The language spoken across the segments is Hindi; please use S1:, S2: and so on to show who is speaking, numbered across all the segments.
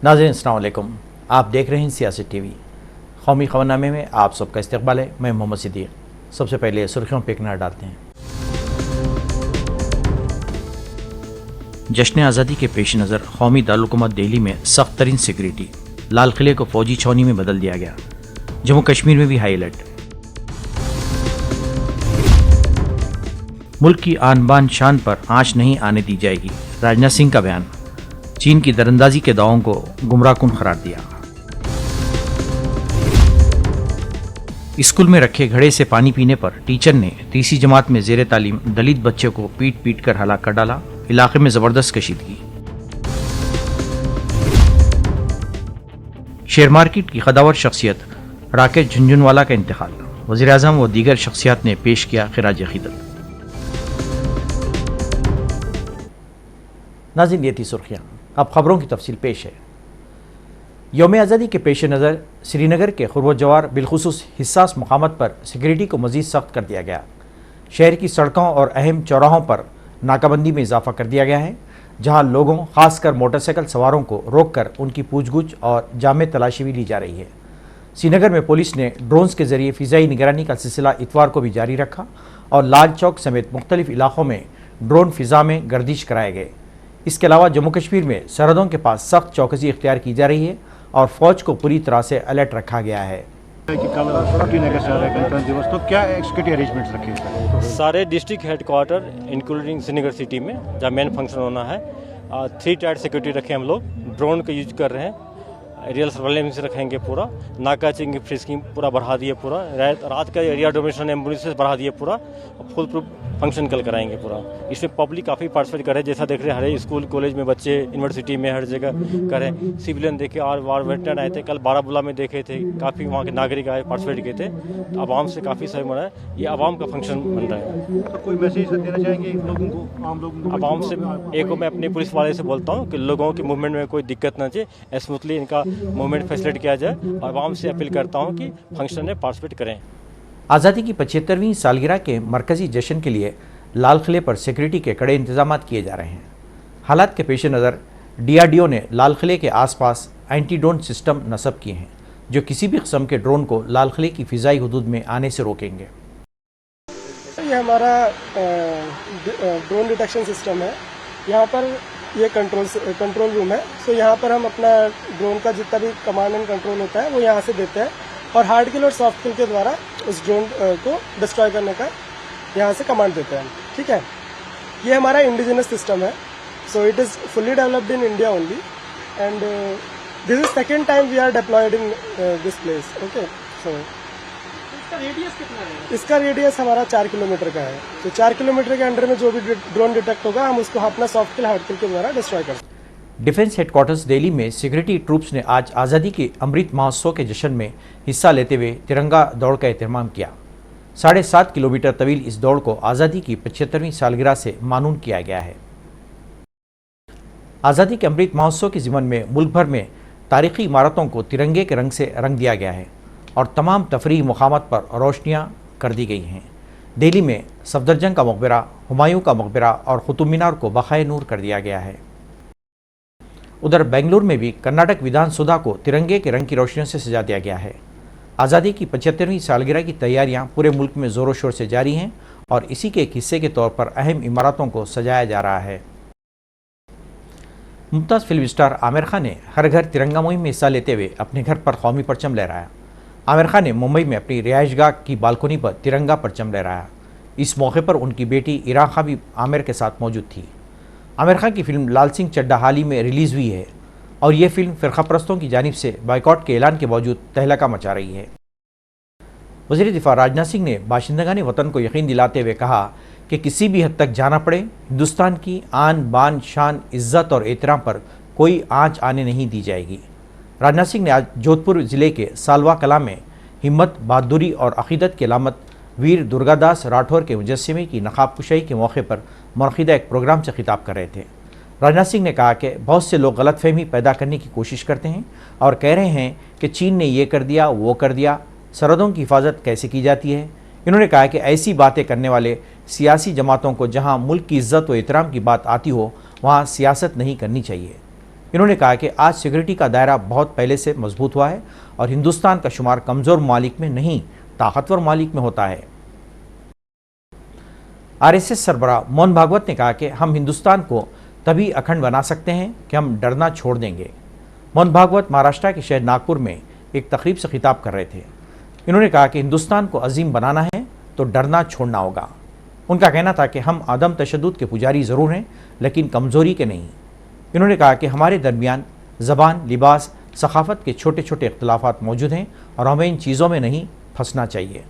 S1: नाज़रीन अस्सलाम वालेकुम। आप देख रहे हैं सियासत टीवी। कौमी खबरनामे में आप सबका इस्तकबाल है। मैं मोहम्मद सिद्दीक। सबसे पहले सुर्खियों पर एक नज़र डालते हैं। जश्न आज़ादी के पेश नज़र कौमी दारुल-हुकूमत दिल्ली में सख्त तरीन सिक्योरिटी, लाल किले को फौजी छावनी में बदल दिया गया। जम्मू कश्मीर में भी हाई अलर्ट। मुल्क की आन बान शान पर आंच नहीं आने दी जाएगी, राजनाथ सिंह का बयान। चीन की दरअंदाजी के दावों को गुमराहकुन करार दिया। स्कूल में रखे घड़े से पानी पीने पर टीचर ने तीसरी जमात में जेर तालीम दलित बच्चे को पीट पीट कर हलाक कर डाला। इलाके में जबरदस्त कशीदगी। शेयर मार्केट की कदावर शख्सियत राकेश झुंझुनवाला का इंतकाल। वज़ीर आज़म व दीगर शख्सियात ने पेश किया खिराज अक़ीदत। नाज़रीन, ये थी सुर्खियाँ। अब खबरों की तफसील पेश है। यौम आज़ादी के पेश नज़र श्रीनगर के खुर्ब जवार बिलखुसूस हिस्सास मकामत पर सिक्योरिटी को मज़ीद सख्त कर दिया गया। शहर की सड़कों और अहम चौराहों पर नाकाबंदी में इजाफा कर दिया गया है, जहां लोगों खासकर मोटरसाइकिल सवारों को रोककर उनकी पूछगछ और जामे तलाशी भी ली जा रही है। श्रीनगर में पुलिस ने ड्रोन्स के जरिए फ़िज़ाई निगरानी का सिलसिला इतवार को भी जारी रखा और लाल चौक समेत मुख्तलिफ इलाकों में ड्रोन फ़िज़ा में गर्दिश कराए गए। इसके अलावा जम्मू कश्मीर में सरहदों के पास सख्त चौकसी इख्तियार की जा रही है और फ़ौज को पूरी तरह से अलर्ट रखा गया है।
S2: कि कल श्रीनगर से आ रहा है गणतंत्र दिवस, तो क्या सिक्योरिटी अरेंजमेंट्स रखे?
S3: सारे district headquarter including Srinagar city में जहाँ मेन फंक्शन होना है 3 टायर सिक्योरिटी रखे हम लोग। ड्रोन का यूज कर रहे हैं, एरियल सर्वेलेंस रखेंगे, पूरा नाका चेकिंग फ्रिस्किंग पूरा बढ़ा दिए, पूरा रात का एरिया डोमिनेशन एम्बुलेंस बढ़ा दिए, पूरा फुल प्रूफ फंक्शन कल कराएंगे पूरा। इसमें पब्लिक काफ़ी पार्टिसिपेट करे, जैसा देख रहे हैं हर स्कूल कॉलेज में बच्चे, यूनिवर्सिटी में हर जगह करें। सिविलियन देखे और वार वेटरन आए थे, कल बारामूला में देखे थे, काफ़ी वहाँ के नागरिक आए पार्टिसिपेट किए थे। तो आवाम से काफ़ी सही बना है, ये आवाम का फंक्शन बन रहा है।
S2: तो कोई मैसेज देना चाहेंगे लोगों को, आम लोगों को?
S3: आवाम से एक मैं अपने पुलिस वाले से बोलता हूँ कि लोगों के मूवमेंट में कोई दिक्कत ना चाहिए, स्मूथली इनका मूवमेंट फैसिलिटेट किया जाए। और आवाम से अपील करता हूँ कि फंक्शन में पार्टिसिपेट करें।
S1: आज़ादी की 75वीं सालगिरह के मरकज़ी जश्न के लिए लाल किले पर सिक्योरिटी के कड़े इंतजाम किए जा रहे हैं। हालात के पेश नज़र DRDO ने लाल किले के आसपास एंटी ड्रोन सिस्टम नस्ब किए हैं, जो किसी भी किस्म के ड्रोन को लाल किले की फ़िज़ाई हुदूद में आने से रोकेंगे।
S4: ये हमारा ड्रोन डिटेक्शन सिस्टम है। यहाँ पर ये कंट्रोल रूम है। तो यहाँ पर हम अपना ड्रोन का जितना भी कमांड एंड कंट्रोल होता है वो यहाँ से देते हैं और हार्ड किल और सॉफ्ट किल के द्वारा उस ड्रोन को डिस्ट्रॉय करने का यहाँ से कमांड देते हैं। ठीक है, ये हमारा इंडिजिनस सिस्टम है। So it is fully developed in India only and this is second time we are deployed in this place. Okay, so radius कितना है? इसका रेडियस हमारा 4 किलोमीटर का है। तो 4 किलोमीटर के अंडर में जो भी ड्रोन डिटेक्ट होगा हम उसको अपना सॉफ्ट किल हार्ड किल के द्वारा डिस्ट्रॉय करते हैं।
S1: डिफेंस हेडक्वार्टर्स दिल्ली में सिक्योरिटी ट्रूप्स ने आज आज़ादी के अमृत महोत्सव के जश्न में हिस्सा लेते हुए तिरंगा दौड़ का एहतमाम किया। 7.5 किलोमीटर तवील इस दौड़ को आज़ादी की 75वीं सालगिरह से मानून किया गया है। आज़ादी के अमृत महोत्सव के ज़िमन में मुल्क भर में तारीखी इमारतों को तिरंगे के रंग से रंग दिया गया है और तमाम तफरीही मकामात पर रोशनियाँ कर दी गई हैं। दिल्ली में सफदरजंग का मकबरा, हुमायूं का मकबरा और कुतुब मीनार को बखाए नूर कर दिया गया है। उधर बेंगलुरु में भी कर्नाटक विधानसौधा को तिरंगे के रंग की रोशनियों से सजा दिया गया है। आज़ादी की 75वीं सालगिरह की तैयारियां पूरे मुल्क में ज़ोरों शोर से जारी हैं और इसी के एक हिस्से के तौर पर अहम इमारतों को सजाया जा रहा है। मुमताज़ फिल्म स्टार आमिर खान ने हर घर तिरंगा मुहिम में हिस्सा लेते हुए अपने घर पर कौमी परचम लहराया। आमिर खान ने मुंबई में अपनी रिहाइशगाह की बालकोनी पर तिरंगा परचम लहराया। इस मौके पर उनकी बेटी इरा खां भी आमिर के साथ मौजूद थी। आमिर खान की फिल्म लाल सिंह चड्ढा हाल ही में रिलीज़ हुई है और ये फिल्म फ़िरक़ाप्रस्तों की जानिब से बाइकॉट के ऐलान के बावजूद तहलका मचा रही है। वज़ीर दिफ़ा राजनाथ सिंह ने बाशिंदगान वतन को यकीन दिलाते हुए कहा कि किसी भी हद तक जाना पड़े, हिंदुस्तान की आन बान शान इज़्ज़त और एहतराम पर कोई आँच आने नहीं दी जाएगी। राजनाथ सिंह ने आज जोधपुर ज़िले के सालवा कला में हिम्मत, बहादुरी और अक़ीदत की अलामत वीर दुर्गादास राठौर के मुजस्समे की नक़ाब कुशाई के मौके पर मुनक़िदा एक प्रोग्राम से खिताब कर रहे थे। राजनाथ सिंह ने कहा कि बहुत से लोग गलतफहमी पैदा करने की कोशिश करते हैं और कह रहे हैं कि चीन ने ये कर दिया, वो कर दिया, सरहदों की हिफाजत कैसे की जाती है। इन्होंने कहा कि ऐसी बातें करने वाले सियासी जमातों को जहां मुल्क की इज़्ज़त व एहतराम की बात आती हो वहां सियासत नहीं करनी चाहिए। इन्होंने कहा कि आज सिक्योरिटी का दायरा बहुत पहले से मजबूत हुआ है और हिंदुस्तान का शुमार कमज़ोर ममालिक में नहीं ताकतवर ममालिक में होता है। आरएसएस सरबराह मोहन भागवत ने कहा कि हम हिंदुस्तान को तभी अखंड बना सकते हैं कि हम डरना छोड़ देंगे। मोहन भागवत महाराष्ट्र के शहर नागपुर में एक तकरीब से खिताब कर रहे थे। इन्होंने कहा कि हिंदुस्तान को अजीम बनाना है तो डरना छोड़ना होगा। उनका कहना था कि हम आदम तशद्दुद के पुजारी ज़रूर हैं लेकिन कमज़ोरी के नहीं। इन्होंने कहा कि हमारे दरमियान ज़बान, लिबास, सखाफ़त के छोटे छोटे इख्तिलाफ़ात मौजूद हैं और हमें इन चीज़ों में नहीं फंसना चाहिए।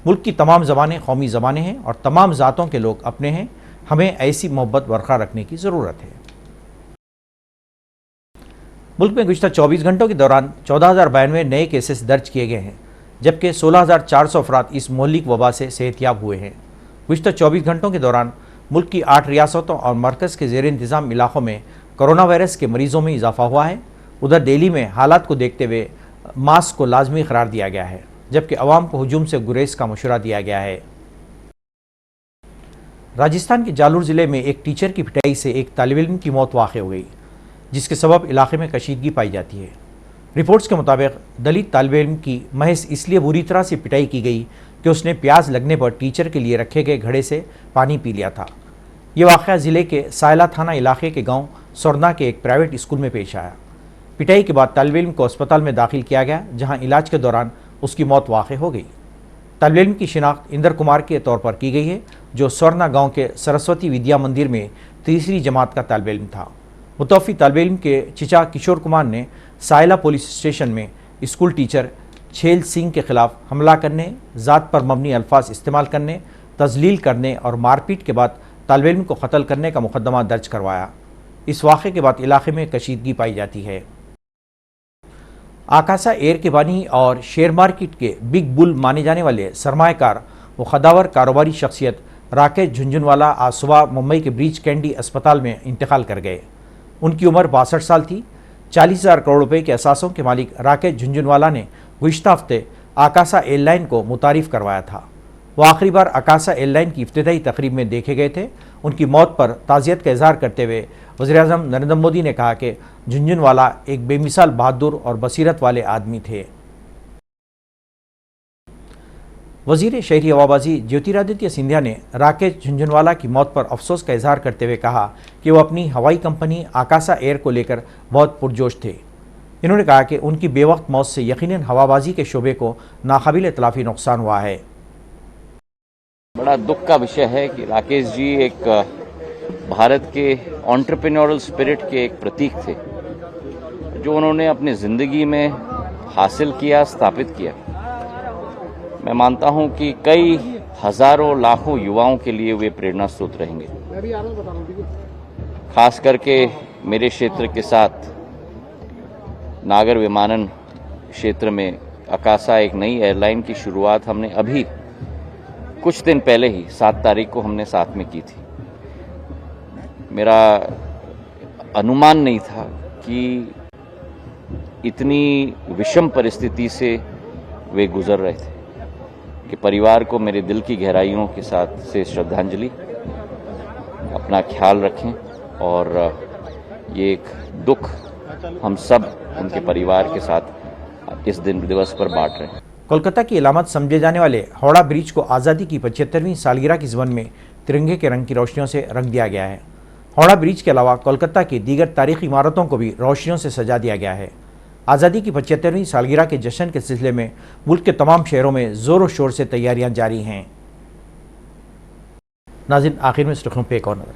S1: मुल्क की तमाम ज़बानें कौमी ज़बानें हैं और तमाम ज़ातों के लोग अपने हैं। हमें ऐसी मोहब्बत बरकरार रखने की ज़रूरत है। मुल्क में गुज़िश्ता 24 घंटों के दौरान 14,092 नए केसेस दर्ज किए गए हैं, जबकि 16,400 अफराद इस मोहल्लिक वबा से सेहतियाब हुए हैं। गुज़िश्ता 24 घंटों के दौरान मुल्क की 8 रियासतों और मरकज़ के ज़ेर इंतज़ाम इलाक़ों में कोरोना वायरस के मरीज़ों में इजाफा हुआ है। उधर दिल्ली में हालात को देखते हुए मास्क को लाजमी करार दिया गया है, जबकि अवाम को हुजूम से गुरेज का मशवरा दिया गया है। राजस्थान के जालोर ज़िले में एक टीचर की पिटाई से एक तालिब इल्म की मौत वाक़ हो गई, जिसके सबब इलाके में कशीदगी पाई जाती है। रिपोर्ट्स के मुताबिक दलित तालिब इल्म की महज इसलिए बुरी तरह से पिटाई की गई कि उसने प्यास लगने पर टीचर के लिए रखे गए घड़े से पानी पी लिया था। ये वाक़या ज़िले के सायला थाना इलाके के गांव सोरना के एक प्राइवेट स्कूल में पेश आया। पिटाई के बाद तालिब इल्म को अस्पताल में दाखिल किया गया, जहां इलाज के दौरान उसकी मौत वाक़ हो गई। तालिब इल्म की शिनाख्त इंदर कुमार के तौर पर की गई है, जो सोरना गांव के सरस्वती विद्या मंदिर में तीसरी जमात का तालिब इल्म था। मुतवफ़ी तालिब इल्म के चिचा किशोर कुमार ने सायला पुलिस स्टेशन में स्कूल टीचर छेल सिंह के खिलाफ हमला करने, ज़ात पर मबनी अल्फाज इस्तेमाल करने, तजलील करने और मारपीट के बाद तालिब इल्म को कत्ल करने का मुकदमा दर्ज करवाया। इस वाक़े के बाद इलाके में कशीदगी पाई जाती है। आकाशा एयर के बानी और शेयर मार्केट के बिग बुल माने जाने वाले सरमाएकार व खदावर कारोबारी शख्सियत राकेश झुंझुनवाला आज सुबह मुंबई के ब्रीच कैंडी अस्पताल में इंतकाल कर गए। उनकी उम्र 62 साल थी। 40,000 करोड़ रुपए के असासों के मालिक राकेश झुंझुनवाला ने गुज़िश्ता हफ्ते आकाशा एयरलाइन को मुतारिफ़ करवाया था। वो आखिरी बार आकाशा एयरलाइन की इफ्तिताई तकरीब में देखे गए थे। उनकी मौत पर ताज़ियत का इजहार करते हुए वज़ीर-ए-आज़म नरेंद्र मोदी ने कहा कि झुंझुनवाला एक बेमिसाल बहादुर और बसीरत वाले आदमी थे। वज़ीर शहरी हवाबाजी ज्योतिरादित्य सिंधिया ने राकेश झुंझुनवाला की मौत पर अफसोस का इजहार करते हुए कहा कि वो अपनी हवाई कंपनी आकाशा एयर को लेकर बहुत पुरजोश थे। इन्होंने कहा कि उनकी बेवक्त मौत से यकीनन हवाबाजी के शोबे को नाकाबिल तलाफी नुकसान हुआ है।
S5: बड़ा दुख का विषय है कि राकेश जी एक भारत के एंटरप्रेन्योरल स्पिरिट के एक प्रतीक थे, जो उन्होंने अपनी ज़िंदगी में हासिल किया, स्थापित किया। मैं मानता हूं कि कई हजारों लाखों युवाओं के लिए वे प्रेरणा स्रोत रहेंगे। खास करके मेरे क्षेत्र के साथ नागर विमानन क्षेत्र में आकाशा एक नई एयरलाइन की शुरुआत हमने अभी कुछ दिन पहले ही 7 तारीख को हमने साथ में की थी। मेरा अनुमान नहीं था कि इतनी विषम परिस्थिति से वे गुजर रहे थे, कि परिवार को मेरे दिल की गहराइयों के साथ से श्रद्धांजलि, अपना ख्याल रखें और ये एक दुख हम सब उनके परिवार के साथ इस दिन दिवस पर बांट रहे हैं।
S1: कोलकाता की अलामत समझे जाने वाले हावड़ा ब्रिज को आज़ादी की 75वीं सालगिरह की ज़मन में तिरंगे के रंग की रोशनियों से रंग दिया गया है। हावड़ा ब्रिज के अलावा कोलकाता की दीगर तारीखी इमारतों को भी रोशनियों से सजा दिया गया है। आज़ादी की 75वीं सालगिरह के जश्न के सिलसिले में मुल्क के तमाम शहरों में ज़ोर शोर से तैयारियां जारी हैं। नाज़रीन, आखिर में सुर्खियों पे एक और नज़र।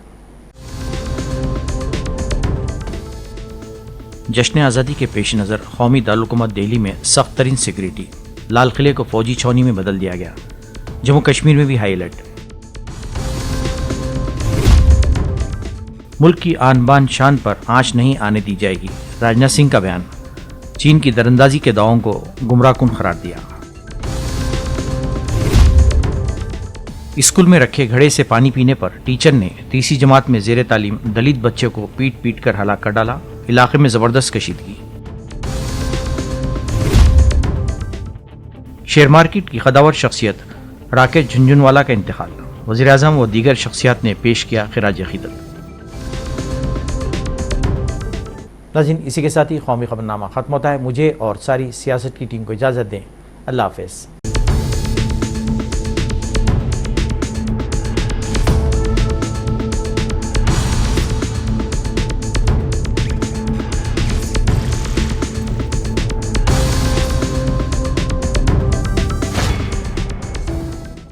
S1: जश्न आज़ादी के पेश नज़र कौमी दारुल-हुकूमत दिल्ली में सख्त तरीन सिक्योरिटी, लाल किले को फौजी छावनी में बदल दिया गया। जम्मू कश्मीर में भी हाई अलर्ट। मुल्क की आन बान शान पर आंच नहीं आने दी जाएगी, राजनाथ सिंह का बयान। चीन की दरअंदाजी के दावों को गुमराहकुन करार दिया। स्कूल में रखे घड़े से पानी पीने पर टीचर ने तीसरी जमात में जेर तालीम दलित बच्चे को पीट पीट कर हलाक कर डाला। इलाके में जबरदस्त कशीदगी। शेयर मार्केट की खदावर शख्सियत राकेश झुंझुनवाला का इंतकाल, वज़ीर-ए-आज़म व दीगर शख्सियात ने पेश किया खिराज अक़ीदत। नाज़रीन, इसी के साथ ही कौमी खबरनामा ख़त्म होता है। मुझे और सारी सियासत की टीम को इजाज़त दें। अल्लाह हाफ़िज़।